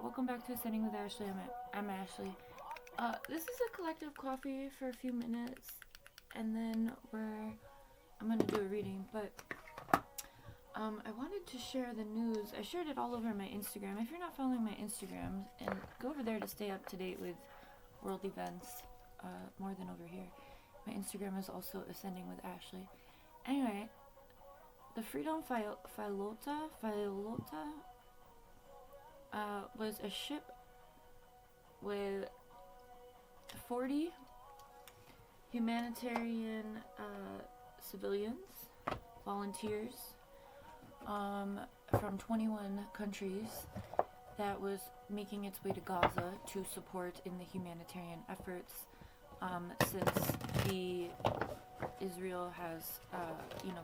Welcome back to Sitting with Ashley. I'm Ashley. This is a collective coffee for a few minutes, and then I'm gonna do a reading. But I wanted to share the news. I shared it all over my Instagram. If you're not following my Instagram, and go over there to stay up to date with world events, more than over here. My Instagram is also Ascending with Ashley. Anyway, the Freedom Filota was a ship with 40 humanitarian civilians, volunteers from 21 countries that was making its way to Gaza to support in the humanitarian efforts since Israel has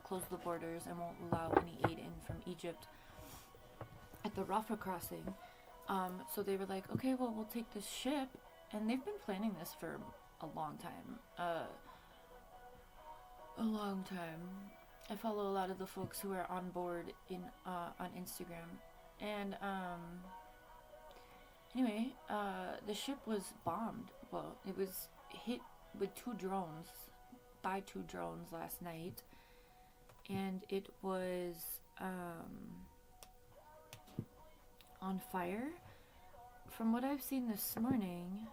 closed the borders and won't allow any aid in from Egypt at the Rafah crossing. So they were like, okay, well, we'll take this ship. And they've been planning this for a long time. I follow a lot of the folks who are on board on Instagram. And anyway, the ship was bombed. Well, it was hit with by two drones last night. And it was on fire. From what I've seen this morning,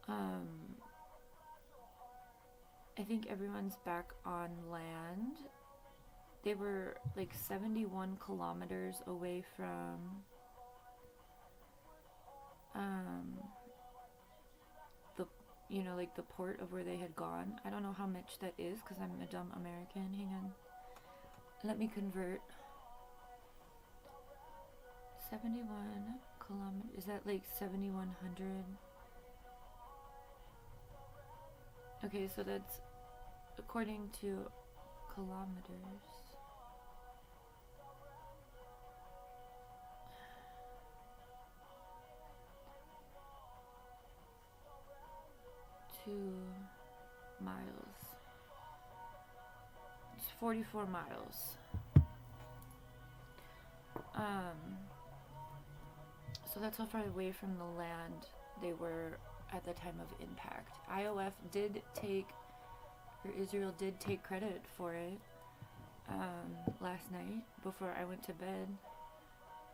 I think everyone's back on land. They were like 71 kilometers away from the port of where they had gone. I don't know how much that is because I'm a dumb American. Hang on. Let me convert. 71 kilometers. Is that like 7,100? Okay, so that's according to kilometers. Miles. It's 44 miles. So that's how far away from the land they were at the time of impact. Israel did take credit for it last night before I went to bed.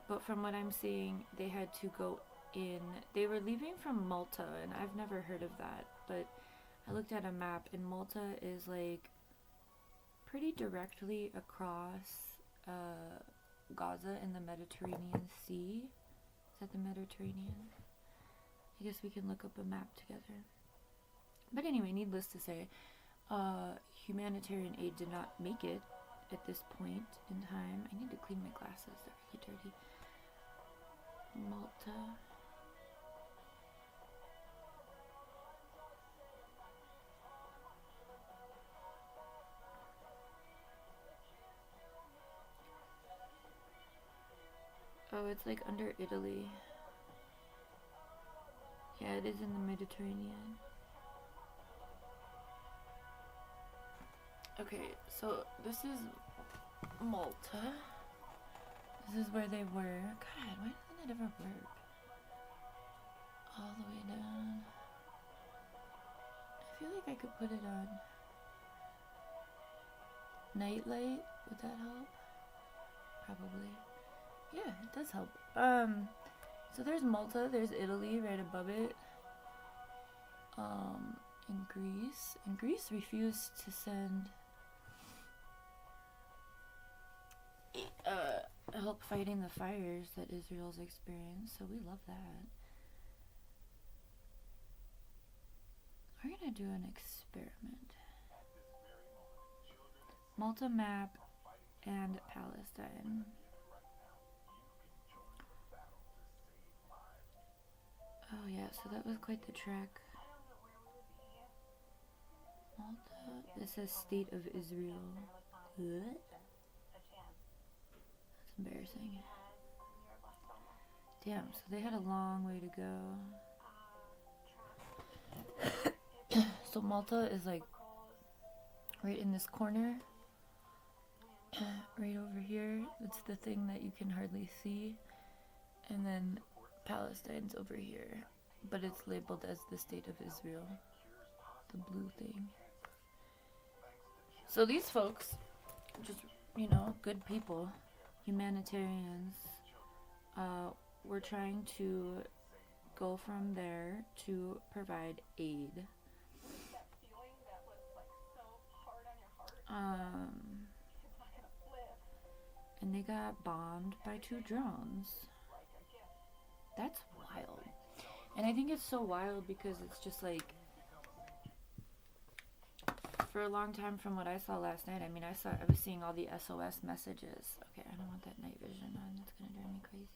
But from what I'm seeing, they had to go in. They were leaving from Malta, and I've never heard of that. But I looked at a map, and Malta is like pretty directly across Gaza in the Mediterranean Sea. Is that the Mediterranean? I guess we can look up a map together. But anyway, needless to say, humanitarian aid did not make it at this point in time. I need to clean my glasses, they're really dirty. Malta. Oh, it's like under Italy. Yeah, it is in the Mediterranean. Okay, so this is Malta. This is where they were. God, why doesn't it ever work? All the way down. I feel like I could put it on nightlight. Would that help? Probably. Yeah, it does help. So there's Malta, there's Italy right above it. In Greece. And Greece refused to send help fighting the fires that Israel's experienced, so we love that. We're gonna do an experiment. Malta map and Palestine. Oh yeah, so that was quite the trek. Malta. This says State of Israel. What? That's embarrassing. Damn, so they had a long way to go. So Malta is like right in this corner. Right over here. It's the thing that you can hardly see. And then Palestine's over here, but it's labeled as the State of Israel, the blue thing. So these folks, just, good people, humanitarians, were trying to go from there to provide aid. And they got bombed by 2 drones. That's wild. And I think it's so wild because it's just like, for a long time from what I saw last night, I was seeing all the SOS messages. Okay, I don't want that night vision on. That's gonna drive me crazy.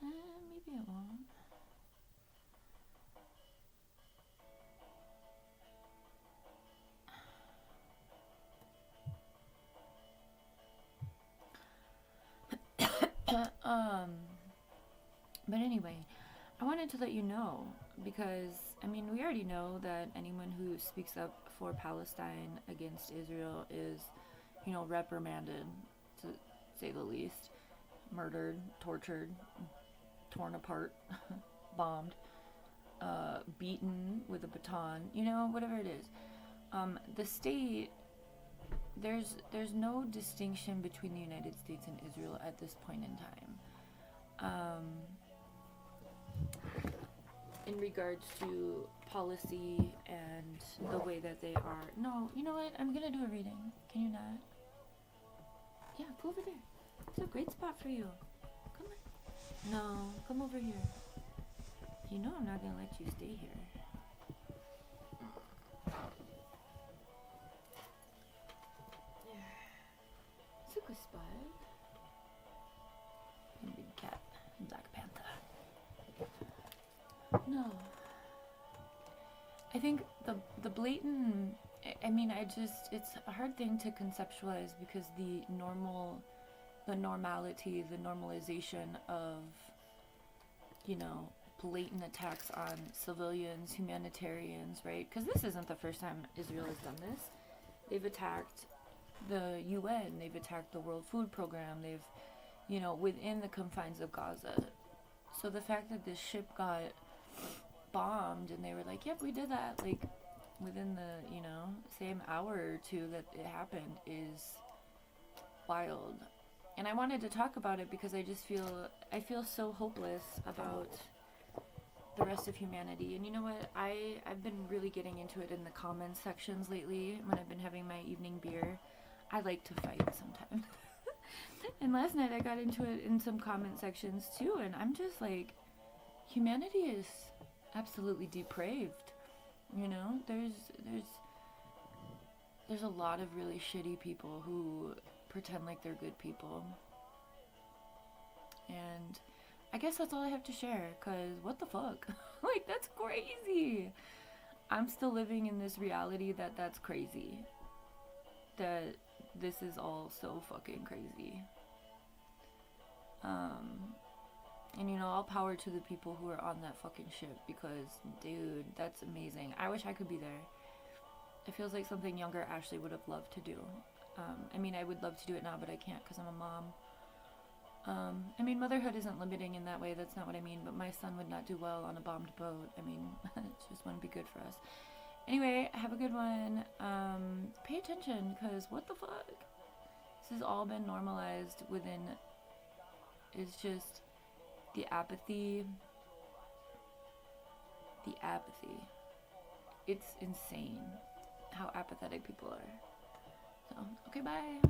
Maybe it won't. But anyway, I wanted to let you know because, we already know that anyone who speaks up for Palestine against Israel is, reprimanded, to say the least, murdered, tortured, torn apart, bombed, beaten with a baton, whatever it is. The state, there's no distinction between the United States and Israel at this point in time. In regards to policy and the way that they are. No, you know what? I'm gonna do a reading. Can you not? Yeah, go over there. It's a great spot for you. Come on. No, come over here. You know I'm not gonna let you stay here. It's a good spot. And big cat. Black Panther. No. I think the blatant, it's a hard thing to conceptualize because the normality, the normalization of, blatant attacks on civilians, humanitarians, right? Because this isn't the first time Israel has done this. They've attacked the UN, they've attacked the World Food Program, they've, within the confines of Gaza. So the fact that this ship got bombed and they were like, yep, we did that, like, within the, same hour or two that it happened is wild. And I wanted to talk about it because I feel so hopeless about the rest of humanity. And you know what? I've been really getting into it in the comments sections lately when I've been having my evening beer. I like to fight sometimes. And last night I got into it in some comment sections too, and I'm just like, humanity is absolutely depraved. There's a lot of really shitty people who pretend like they're good people. And I guess that's all I have to share, because what the fuck? Like, that's crazy. I'm still living in this reality that that's crazy. That this is all so fucking crazy. And all power to the people who are on that fucking ship, because, dude, that's amazing. I wish I could be there. It feels like something younger Ashley would have loved to do. I would love to do it now, but I can't because I'm a mom. Motherhood isn't limiting in that way. That's not what I mean. But my son would not do well on a bombed boat. It just wouldn't be good for us. Anyway, have a good one. Pay attention, because what the fuck? This has all been normalized within. It's just the apathy. The apathy. It's insane how apathetic people are. So, okay, bye.